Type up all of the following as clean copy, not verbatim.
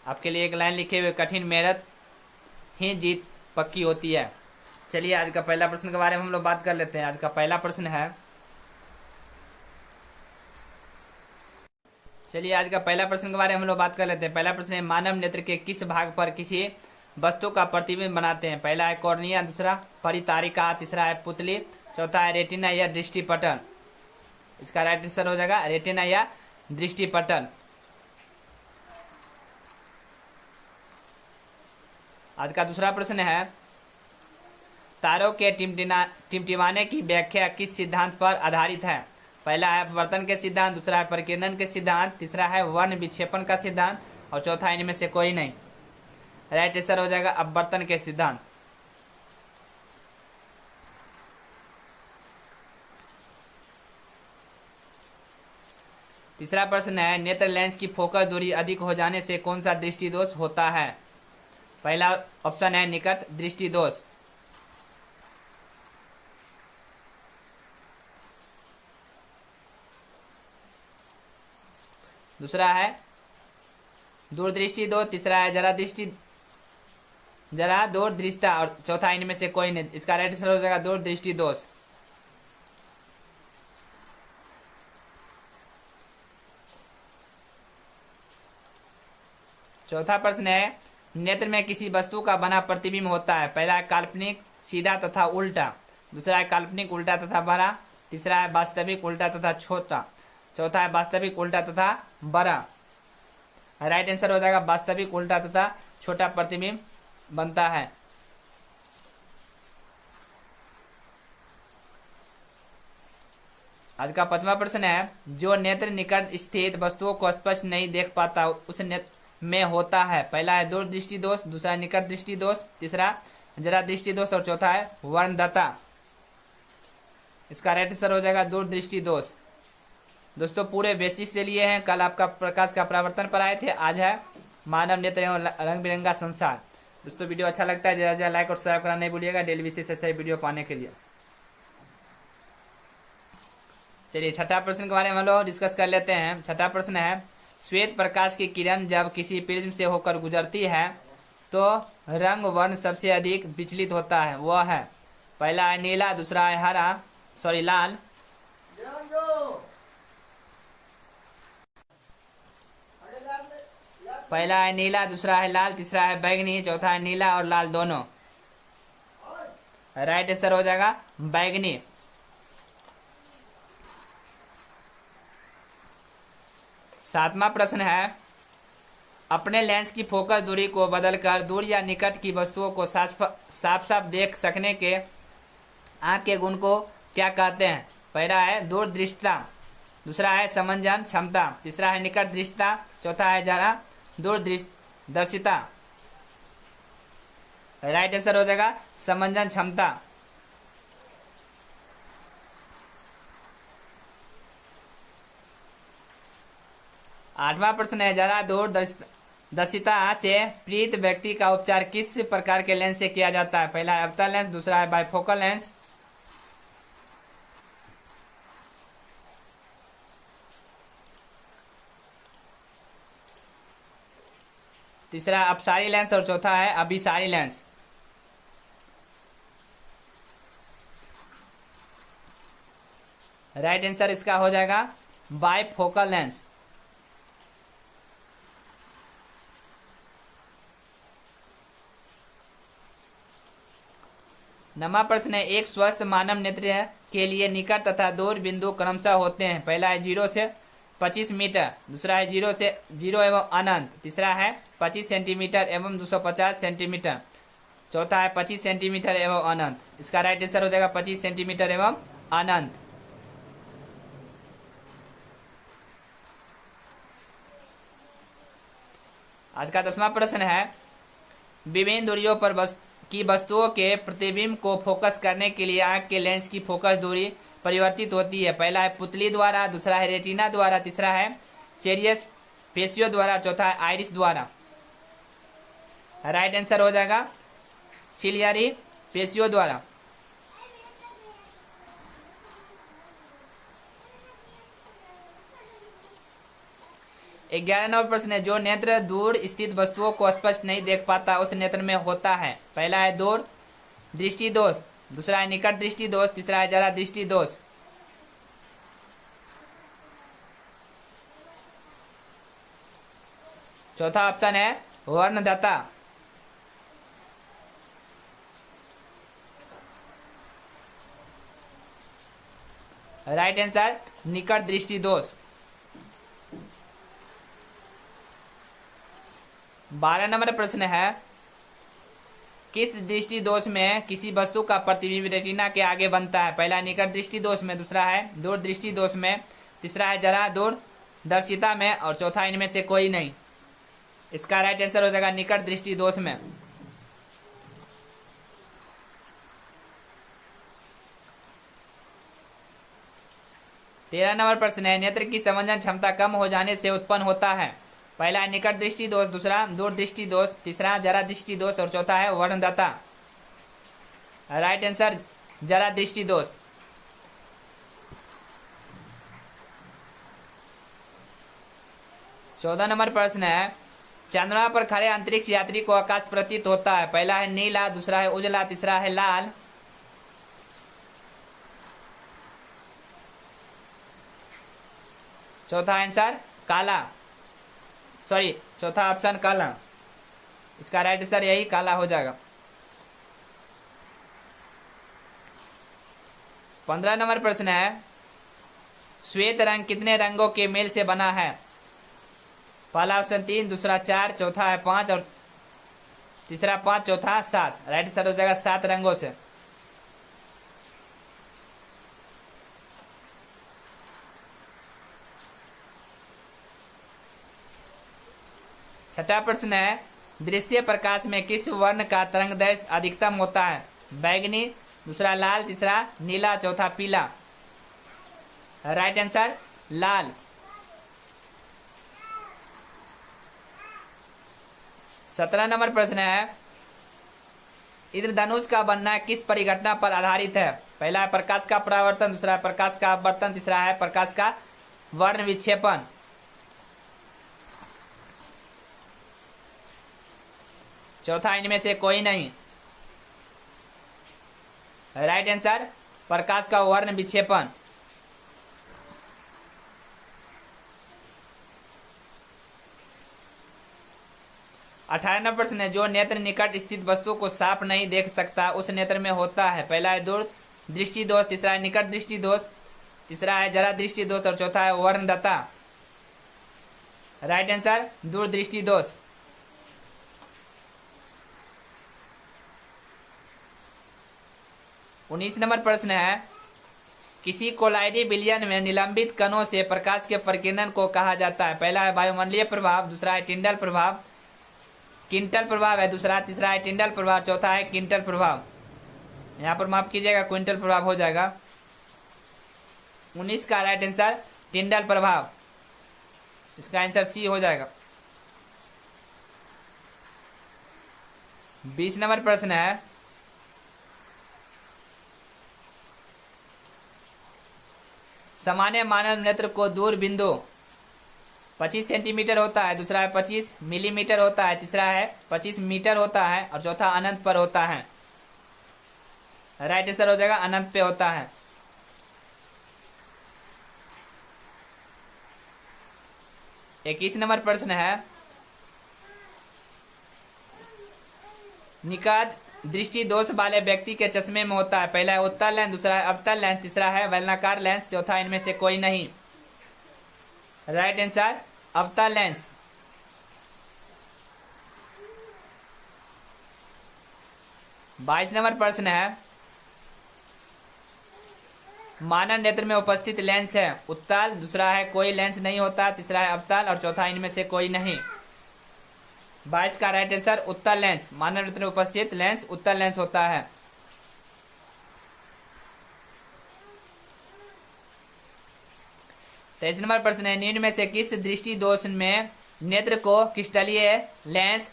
आपके लिए एक लाइन लिखे हुए, कठिन मेहनत ही जीत पक्की होती है। चलिए आज का पहला प्रश्न के बारे में हम लोग बात कर लेते हैं। आज का पहला प्रश्न है, चलिए आज का पहला प्रश्न के बारे में हम लोग बात कर लेते हैं। पहला प्रश्न है, मानव नेत्र के किस भाग पर किसी वस्तु का प्रतिबिंब बनाते हैं? पहला है कॉर्निया, दूसरा परितारिका, तीसरा है पुतली, चौथा है रेटिना या दृष्टिपटल। इसका राइट आंसर हो जाएगा रेटिना या दृष्टिपटल। आज का दूसरा प्रश्न है, तारों के टिमटिमाने की व्याख्या किस सिद्धांत पर आधारित है? पहला है अपवर्तन के सिद्धांत, दूसरा है परिकिरण के सिद्धांत, तीसरा है वर्ण विक्षेपण का सिद्धांत और चौथा इनमें से कोई नहीं। राइट आंसर हो जाएगा अपवर्तन के सिद्धांत। तीसरा प्रश्न है, नेत्र लेंस की फोकस दूरी अधिक हो जाने से कौन सा दृष्टि दोष होता है? पहला ऑप्शन है निकट दृष्टि दोष, दूसरा है दूरदृष्टि दोष, तीसरा है जरा दूरदृष्टा और चौथा इनमें से कोई नहीं। इसका राइट आंसर हो जाएगा दूरदृष्टि दोष। चौथा प्रश्न है, नेत्र में किसी वस्तु का बना प्रतिबिंब होता है? पहला है काल्पनिक सीधा तथा उल्टा, दूसरा है काल्पनिक उल्टा तथा बड़ा, तीसरा है वास्तविक उल्टा तथा छोटा, चौथा है वास्तविक उल्टा तथा बड़ा। राइट आंसर हो जाएगा वास्तविक उल्टा तथा छोटा प्रतिबिंब बनता है। आज का पांचवा प्रश्न है, जो नेत्र निकट स्थित वस्तुओं को स्पष्ट नहीं देख पाता उस नेत्र में होता है? पहला है दूरदृष्टि दोष, दूसरा है निकट दृष्टि दोष, तीसरा जरा दृष्टि दोष और चौथा है वर्णदता। इसका राइट आंसर हो जाएगा दूरदृष्टि दोष। दोस्तों पूरे बेसिक से लिए हैं, कल आपका प्रकाश का परावर्तन पर आए थे, आज है मानव नेत्र एवं रंग बिरंगा संसार। दोस्तों वीडियो अच्छा लगता है ज्यादा लाइक और सब्सक्राइब करना नहीं भूलिएगा डेली बेसिस से सही वीडियो पाने के लिए। चलिए छठा प्रश्न के बारे में हम लोग डिस्कस कर लेते हैं। छठा प्रश्न है, श्वेत प्रकाश की किरण जब किसी प्रिज्म से होकर गुजरती है तो रंग वर्ण सबसे अधिक विचलित होता है, वह है? पहला है नीला, दूसरा है लाल, पहला है नीला, दूसरा है लाल, तीसरा है बैगनी, चौथा है नीला और लाल दोनों। राइट आंसर हो जाएगा बैगनी। सातवां प्रश्न है, अपने लेंस की फोकस दूरी को बदलकर दूर या निकट की वस्तुओं को साफ साफ देख सकने के आंख के गुण को क्या कहते हैं? पहला है दूरदृष्टता, दूसरा है समंजन क्षमता, तीसरा है निकट दृष्टता, चौथा है जरा दूरदर्शिता। राइट आंसर हो जाएगा समंजन क्षमता। आठवां प्रश्न है, जरा दूरदर्शिता से पीड़ित व्यक्ति का उपचार किस प्रकार के लेंस से किया जाता है? पहला है अवतल लेंस, दूसरा है बाइफोकल लेंस, तीसरा अपसारी लेंस और चौथा है अभिसारी लेंस। राइट आंसर इसका हो जाएगा बाइफोकल लेंस। नवा प्रश्न है, एक स्वस्थ मानव नेत्र के लिए निकट तथा दूर बिंदु क्रमशः होते हैं? पहला है 0 से 25 मीटर, दूसरा है 0 एवं अनंत, तीसरा है 25 सेंटीमीटर एवं 250 सेंटीमीटर, चौथा है 25 सेंटीमीटर एवं अनंत। इसका राइट आंसर हो जाएगा 25 सेंटीमीटर एवं अनंत। आज का 10वां प्रश्न है, विभिन्न दूरियों पर की वस्तुओं के प्रतिबिंब को फोकस करने के लिए आंख के लेंस की फोकस दूरी परिवर्तित होती है? पहला है पुतली द्वारा, दूसरा है रेटिना द्वारा, तीसरा है सीरियस पेशियों द्वारा, चौथा है आइरिस द्वारा। राइट आंसर हो जाएगा सिलियरी पेशियों द्वारा। 11 नंबर प्रश्न है, जो नेत्र दूर स्थित वस्तुओं को स्पष्ट नहीं देख पाता उस नेत्र में होता है। पहला है दूर दृष्टि दोष, दूसरा है निकट दृष्टि दोष, तीसरा है जरा दृष्टि दोष। चौथा ऑप्शन है वर्णदता। राइट आंसर निकट दृष्टि दोष। 12 नंबर प्रश्न है, किस दृष्टि दोष में किसी वस्तु का प्रतिबिंब रेटिना के आगे बनता है। पहला निकट दृष्टि दोष में, दूसरा है दूर दृष्टि दोष में, तीसरा है जरा दूरदर्शिता में और चौथा इनमें से कोई नहीं। इसका राइट आंसर हो जाएगा निकट दृष्टि दोष में। तेरह नंबर प्रश्न है, नेत्र की समंजन क्षमता कम हो जाने से उत्पन्न होता है। पहला है निकट दृष्टि दोष, दूसरा दूर दृष्टि दोष, तीसरा जरा दृष्टि दोष और चौथा है वर्णदता। राइट आंसर जरा दृष्टि दोष। 14 नंबर प्रश्न है, चंद्रमा पर खड़े अंतरिक्ष यात्री को आकाश प्रतीत होता है। पहला है नीला, दूसरा है उजला, तीसरा है लाल। चौथा आंसर काला, सॉरी चौथा ऑप्शन काला। इसका राइट आंसर यही काला हो जाएगा। 15 नंबर प्रश्न है, श्वेत रंग कितने रंगों के मेल से बना है। पहला ऑप्शन 3, दूसरा 4, चौथा है 5 और तीसरा 5, चौथा 7। राइट आंसर हो जाएगा 7 रंगों से। छठा प्रश्न है, दृश्य प्रकाश में किस वर्ण का तरंगदैर्घ्य अधिकतम होता है। बैगनी, दूसरा लाल, तीसरा नीला, चौथा पीला। राइट आंसर लाल। 17 नंबर प्रश्न है, इंद्रधनुष का बनना किस परिघटना पर आधारित है। पहला है प्रकाश का परावर्तन, दूसरा है प्रकाश का अपवर्तन, तीसरा है प्रकाश का वर्ण विक्षेपण। चौथा इनमें से कोई नहीं। राइट आंसर प्रकाश का वर्ण विक्षेपण। 18 नंबर प्रश्न है, जो नेत्र निकट स्थित वस्तु को साफ नहीं देख सकता उस नेत्र में होता है। पहला है दूर दृष्टि दोष, तीसरा है निकट दृष्टि दोष, तीसरा है जरा दृष्टि दोष और चौथा है वर्णदता। राइट आंसर दूर दृष्टि दोष। 19 नंबर प्रश्न है, किसी कोलाइडी विलयन में निलंबित कणों से प्रकाश के प्रकीर्णन को कहा जाता है। पहला है वायुमंडलीय प्रभाव, दूसरा है टिंडल प्रभाव, क्विंटल प्रभाव है दूसरा, तीसरा है टिंडल प्रभाव, चौथा है क्विंटल प्रभाव। यहाँ पर माफ कीजिएगा क्विंटल प्रभाव हो जाएगा। 19 का राइट आंसर टिंडल प्रभाव। इसका आंसर सी हो जाएगा। 20 नंबर प्रश्न है, सामान्य मानव नेत्र को दूर बिंदु 25 सेंटीमीटर होता है, दूसरा है 25 मिलीमीटर होता है, तीसरा है 25 मीटर होता है और चौथा अनंत पर होता है। राइट आंसर हो जाएगा अनंत पे होता है। 21 नंबर प्रश्न है, निकट दृष्टि दोष वाले व्यक्ति के चश्मे में होता है। पहला है उत्तल लेंस, दूसरा है अवतल लेंस, तीसरा है बेलनाकार लेंस, चौथा इनमें से कोई नहीं। राइट आंसर अवतल लेंस। 22 नंबर प्रश्न है, मानव नेत्र में उपस्थित लेंस है उत्तल, दूसरा है कोई लेंस नहीं होता, तीसरा है अवतल और चौथा इनमें से कोई नहीं। 22 का राइट आंसर उत्तल लेंस। मानव नेत्र में उपस्थित लेंस उत्तल लेंस होता है। 23 नंबर प्रश्न है, निम्न में से किस दृष्टि दोष में नेत्र को क्रिस्टलीय लेंस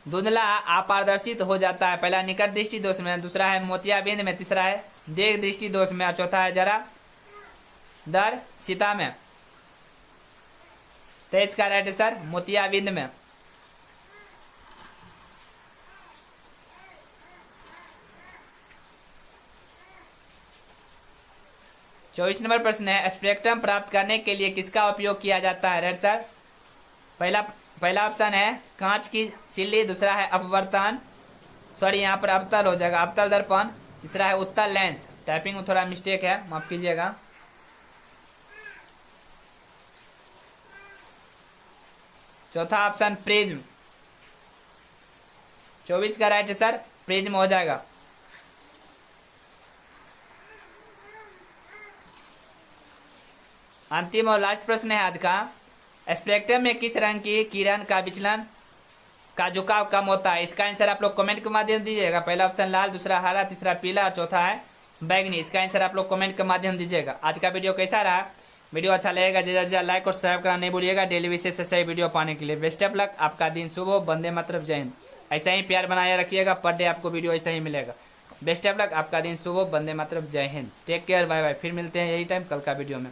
धुंधला अपारदर्शित हो जाता है। पहला निकट दृष्टि दोष में, दूसरा है मोतियाबिंद में, तीसरा है दीर्घ दृष्टि दोष में और चौथा है जरा दर्शिता में। 23 का राइट आंसर मोतियाबिंद में। चौबीस नंबर प्रश्न है, स्पेक्ट्रम प्राप्त करने के लिए किसका उपयोग किया जाता है? राइट आंसर पहला ऑप्शन है कांच की सिल्ली, दूसरा है अपवर्तन, सॉरी यहाँ पर अवतल हो जाएगा, अवतल दर्पण, तीसरा है उत्तल लेंस। टाइपिंग में थोड़ा मिस्टेक है, माफ कीजिएगा। चौथा ऑप्शन प्रिज्म। 24 का राइट आंसर प्रिज्म हो जाएगा। अंतिम और लास्ट प्रश्न है आज का, स्पेक्ट्रम में किस रंग की किरण का विचलन का झुकाव कम होता है? इसका आंसर आप लोग कमेंट के माध्यम दीजिएगा। पहला ऑप्शन लाल, दूसरा हरा, तीसरा पीला और चौथा है बैगनी। इसका आंसर आप लोग कमेंट के माध्यम दीजिएगा। आज का वीडियो कैसा रहा? वीडियो अच्छा लगेगा जैसा लाइक और सब्सक्राइब करना नहीं भूलिएगा डेली बेसिस से सही वीडियो पाने के लिए। बेस्ट ऑफ लक, आपका दिन शुभ हो। वंदे मातरम, जय हिंद। ऐसा ही प्यार बनाए रखिएगा, पर डे आपको वीडियो ऐसा ही मिलेगा। बेस्ट ऑफ लक, आपका दिन शुभ हो। वंदे मातरम, जय हिंद। Take care, bye bye. फिर मिलते हैं यही टाइम कल का वीडियो में।